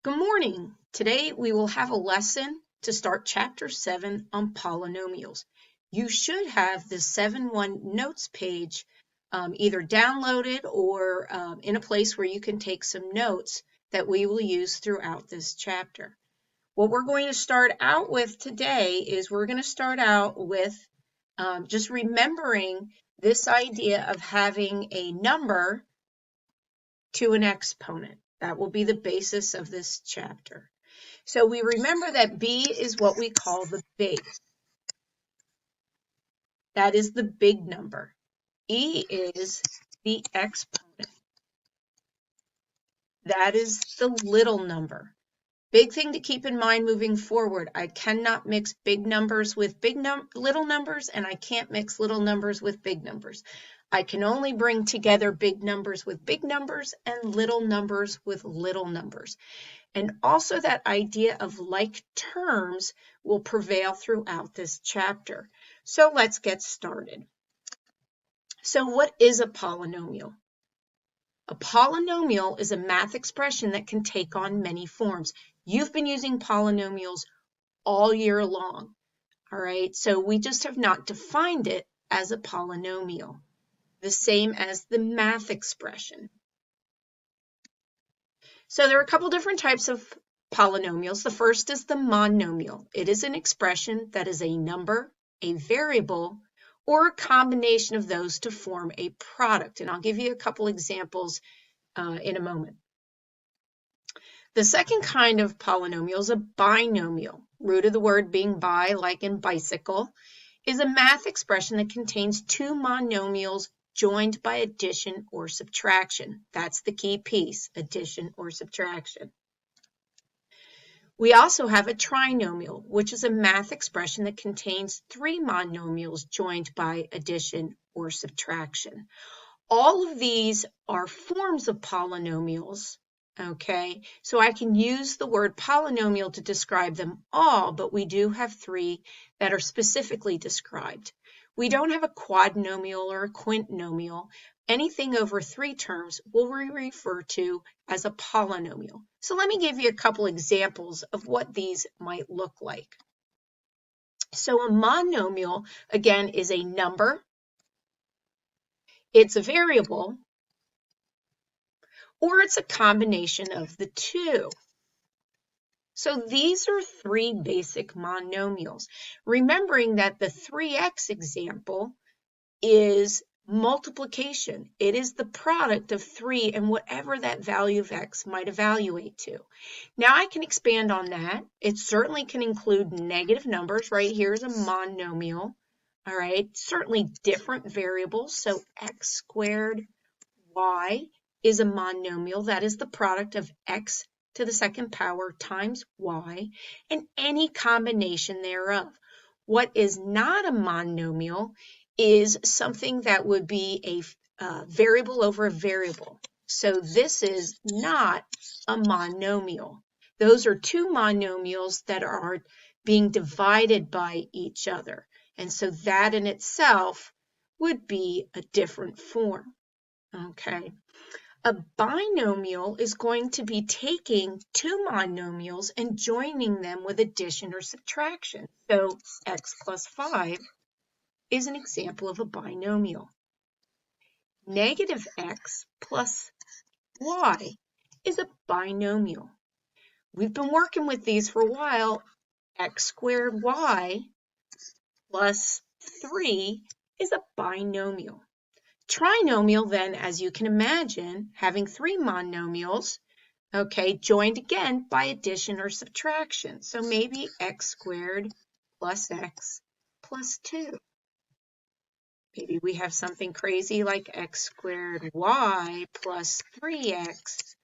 Good morning. Today we will have a lesson to start Chapter 7 on polynomials. You should have the 7-1 notes page either downloaded or in a place where you can take some notes that we will use throughout this chapter. What we're going to start out with today is we're going to start out with just remembering this idea of having a number to an exponent. That will be the basis of this chapter. So we remember that b is what we call the base. That is the big number. E is the exponent. That is the little number. Big thing to keep in mind moving forward, I cannot mix big numbers with little numbers, and I can't mix little numbers with big numbers. I can only bring together big numbers with big numbers and little numbers with little numbers. And also that idea of like terms will prevail throughout this chapter. So let's get started. So what is a polynomial? A polynomial is a math expression that can take on many forms. You've been using polynomials all year long, all right? So we just have not defined it as a polynomial, the same as the math expression. So there are a couple different types of polynomials. The first is the monomial. It is an expression that is a number, a variable, or a combination of those to form a product. And I'll give you a couple examples in a moment. The second kind of polynomial is a binomial. Root of the word being bi, like in bicycle, is a math expression that contains two monomials joined by addition or subtraction. That's the key piece, addition or subtraction. We also have a trinomial, which is a math expression that contains three monomials joined by addition or subtraction. All of these are forms of polynomials, okay? So I can use the word polynomial to describe them all, but we do have three that are specifically described. We don't have a quadnomial or a quinnomial. Anything over three terms will we refer to as a polynomial. So let me give you a couple examples of what these might look like. So a monomial, again, is a number. It's a variable, or it's a combination of the two. So these are three basic monomials. Remembering that the 3x example is multiplication. It is the product of 3 and whatever that value of x might evaluate to. Now I can expand on that. It certainly can include negative numbers. Right here is a monomial. All right, certainly different variables. So x squared y is a monomial. That is the product of x to the second power times y and any combination thereof. What is not a monomial is something that would be a variable over a variable. So this is not a monomial. Those are two monomials that are being divided by each other. And so that in itself would be a different form. Okay. A binomial is going to be taking two monomials and joining them with addition or subtraction. So x plus 5 is an example of a binomial. Negative x plus y is a binomial. We've been working with these for a while. X squared y plus 3 is a binomial. Trinomial, then, as you can imagine, having three monomials, okay, joined again by addition or subtraction. So maybe x squared plus x plus 2. Maybe we have something crazy like x squared y plus 3x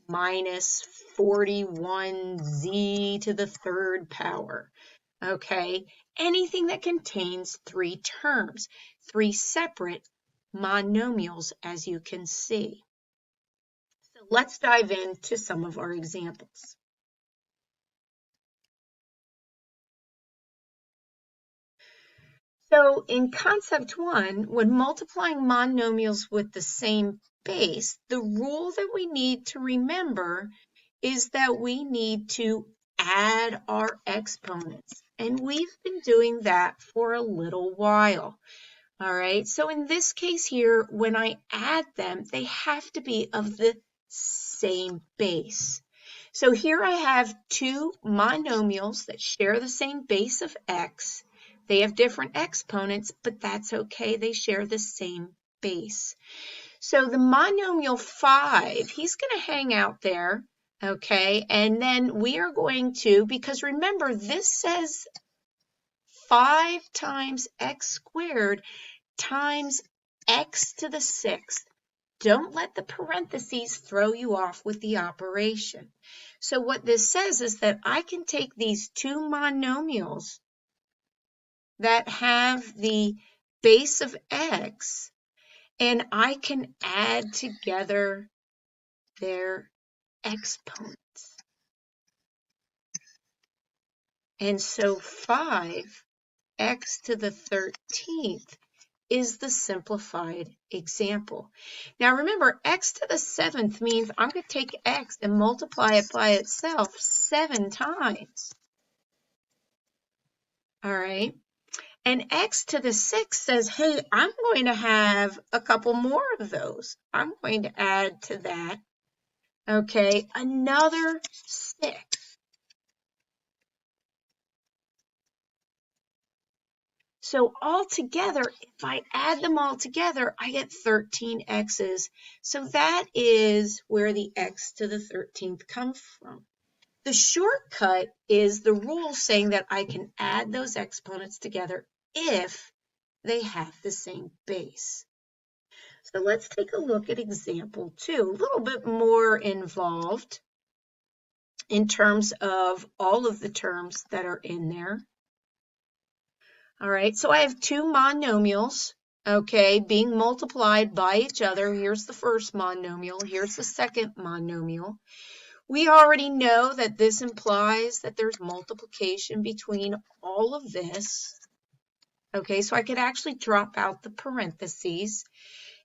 minus 41z to the third power. Okay, anything that contains three terms, three separate monomials, as you can see. So let's dive into some of our examples. So in concept 1, when multiplying monomials with the same base, the rule that we need to remember is that we need to add our exponents. And we've been doing that for a little while. All right, so in this case here, when I add them, they have to be of the same base. So here I have two monomials that share the same base of x. They have different exponents, but that's okay. They share the same base. So the monomial 5, he's going to hang out there, okay? And then we are going to, because remember, this says 5 times x squared times x to the 6th. Don't let the parentheses throw you off with the operation. So what this says is that I can take these two monomials that have the base of x, and I can add together their exponents. And so 5x to the 13th is the simplified example. Now remember, x to the 7th means I'm going to take x and multiply it by itself 7 times. All right. And x to the 6th says, hey, I'm going to have a couple more of those. I'm going to add to that, okay, another 6. So altogether, if I add them all together, I get 13 x's. So that is where the x to the 13th comes from. The shortcut is the rule saying that I can add those exponents together if they have the same base. So let's take a look at example 2, a little bit more involved in terms of all of the terms that are in there. All right, so I have two monomials, okay, being multiplied by each other. Here's the first monomial. Here's the second monomial. We already know that this implies that there's multiplication between all of this. Okay, so I could actually drop out the parentheses.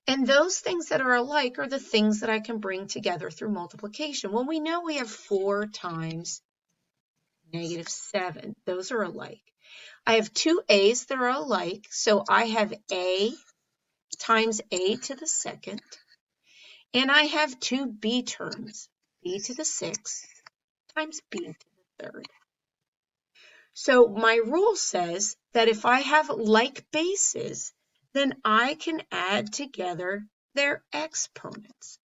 And those things that are alike are the things that I can bring together through multiplication. Well, we know we have 4 times -7. Those are alike. I have two a's that are alike, so I have a times a to the 2nd, and I have two b terms, b to the 6th times b to the 3rd. So my rule says that if I have like bases, then I can add together their exponents.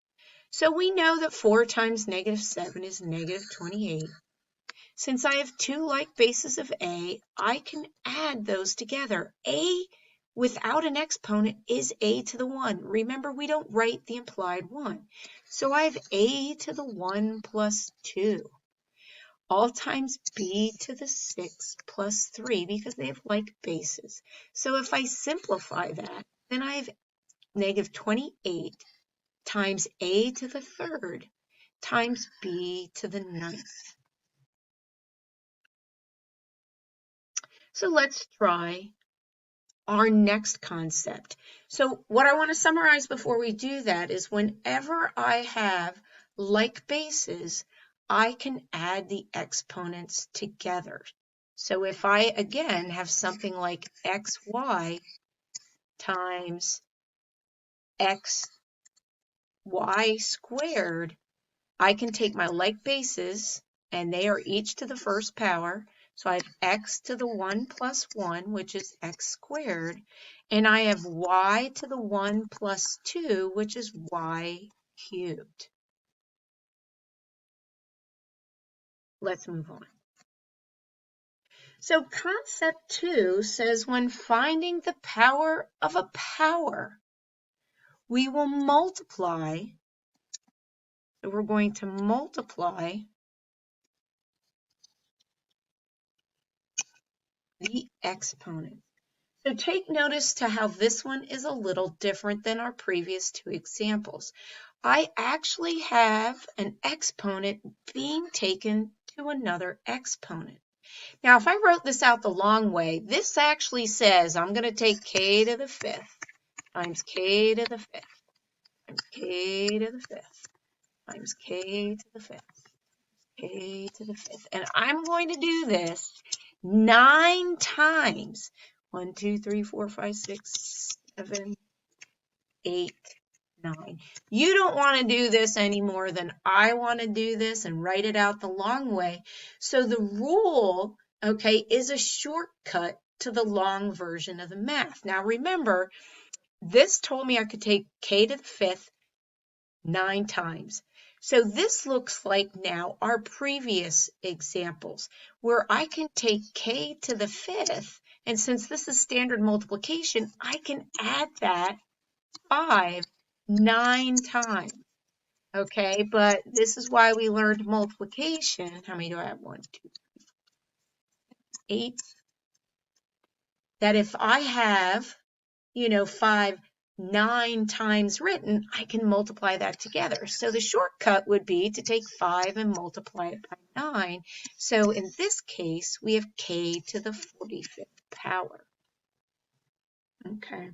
So we know that 4 times -7 is -28. Since I have two like bases of a, I can add those together. A without an exponent is a to the 1. Remember, we don't write the implied 1. So I have a to the 1 plus 2, all times b to the 6 plus 3, because they have like bases. So if I simplify that, then I have -28 times a to the 3rd times b to the 9th. So let's try our next concept. So what I want to summarize before we do that is whenever I have like bases, I can add the exponents together. So if I, again, have something like xy times xy squared, I can take my like bases, and they are each to the first power. So I have x to the 1 plus 1, which is x squared, and I have y to the 1 plus 2, which is y cubed. Let's move on. So concept 2 says when finding the power of a power, we will multiply. So we're going to multiply the exponent. So take notice to how this one is a little different than our previous two examples. I actually have an exponent being taken to another exponent. Now, if I wrote this out the long way, this actually says I'm going to take k to the 5th times k to the 5th times k to the 5th times k to the 5th. k to the 5th. And I'm going to do this 9 times. 1, 2, 3, 4, 5, 6, 7, 8, 9. You don't want to do this any more than I want to do this and write it out the long way. So the rule, okay, is a shortcut to the long version of the math. Now remember, this told me I could take k to the 5th 9 times. So this looks like now our previous examples where I can take k to the 5th, and since this is standard multiplication, I can add that 5 9 times. Okay, but this is why we learned multiplication. How many do I have? 1, 2, 8. That if I have 5 9 times written, I can multiply that together. So the shortcut would be to take 5 and multiply it by 9. So in this case, we have k to the 45th power. Okay.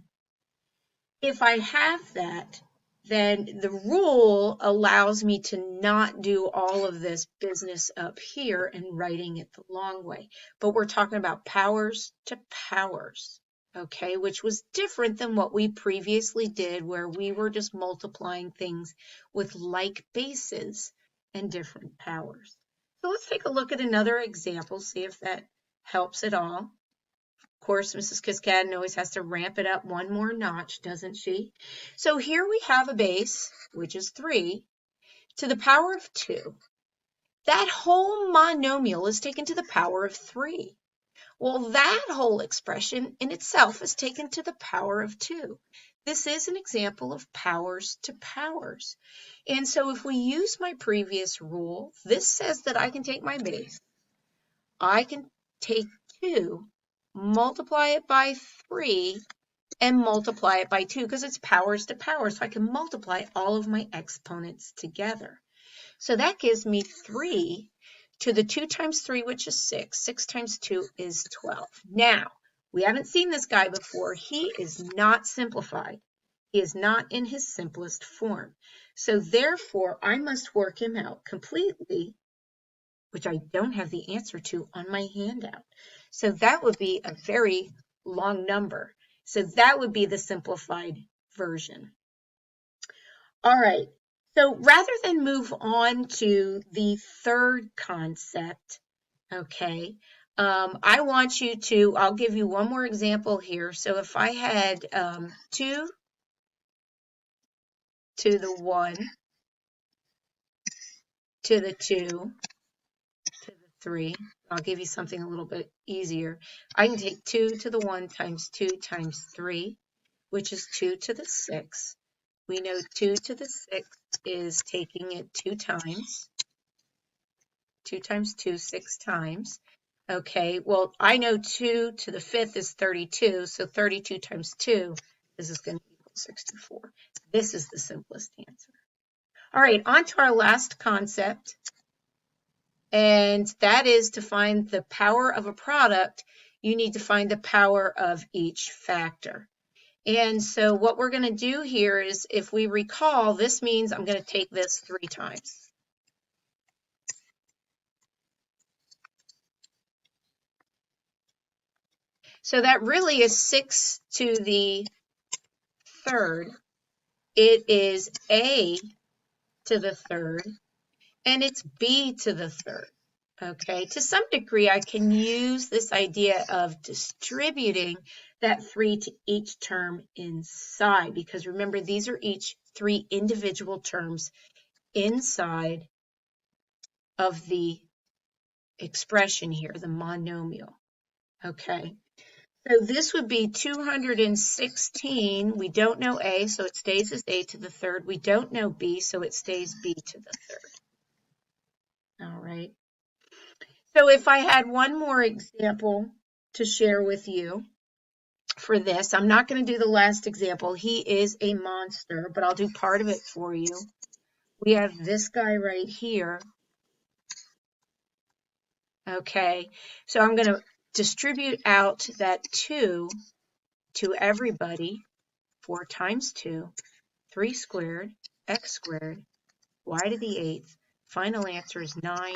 If I have that, then the rule allows me to not do all of this business up here and writing it the long way. But we're talking about powers to powers, okay, which was different than what we previously did where we were just multiplying things with like bases and different powers. So let's take a look at another example, see if that helps at all. Of course, Mrs. Kiskadden always has to ramp it up one more notch, doesn't she? So here we have a base, which is 3, to the power of 2. That whole monomial is taken to the power of 3. Well, that whole expression in itself is taken to the power of 2. This is an example of powers to powers. And so if we use my previous rule, this says that I can take my base, I can take 2, multiply it by 3, and multiply it by 2 because it's powers to powers. So I can multiply all of my exponents together. So that gives me 3 to the 2 times 3, which is 6. 6 times 2 is 12. Now, we haven't seen this guy before. He is not simplified. He is not in his simplest form. So therefore, I must work him out completely, which I don't have the answer to on my handout. So that would be a very long number. So that would be the simplified version. All right. So rather than move on to the third concept, okay, I want you to, I'll give you one more example here. So if I had 2 to the 1 to the 2 to the 3. I'll give you something a little bit easier. I can take 2 to the 1 times 2 times 3, which is 2 to the 6. We know 2 to the 6 is taking it 2 times. 2 times 2, 6 times. Okay, well, I know 2 to the 5th is 32, so 32 times 2, this is going to equal 64. This is the simplest answer. All right, on to our last concept. And that is to find the power of a product, you need to find the power of each factor. And so what we're going to do here is, if we recall, this means I'm going to take this 3 times. So that really is 6 to the 3rd. It is A to the 3rd, and it's B to the 3rd. Okay, to some degree, I can use this idea of distributing that 3 to each term inside, because remember, these are each 3 individual terms inside of the expression here, the monomial. Okay, so this would be 216. We don't know A, so it stays as A to the 3rd. We don't know B, so it stays B to the 3rd. All right. So if I had one more example to share with you for this, I'm not going to do the last example. He is a monster, but I'll do part of it for you. We have this guy right here. Okay, so I'm going to distribute out that 2 to everybody. 4 times 2, 3 squared, x squared, y to the 8th. Final answer is 9.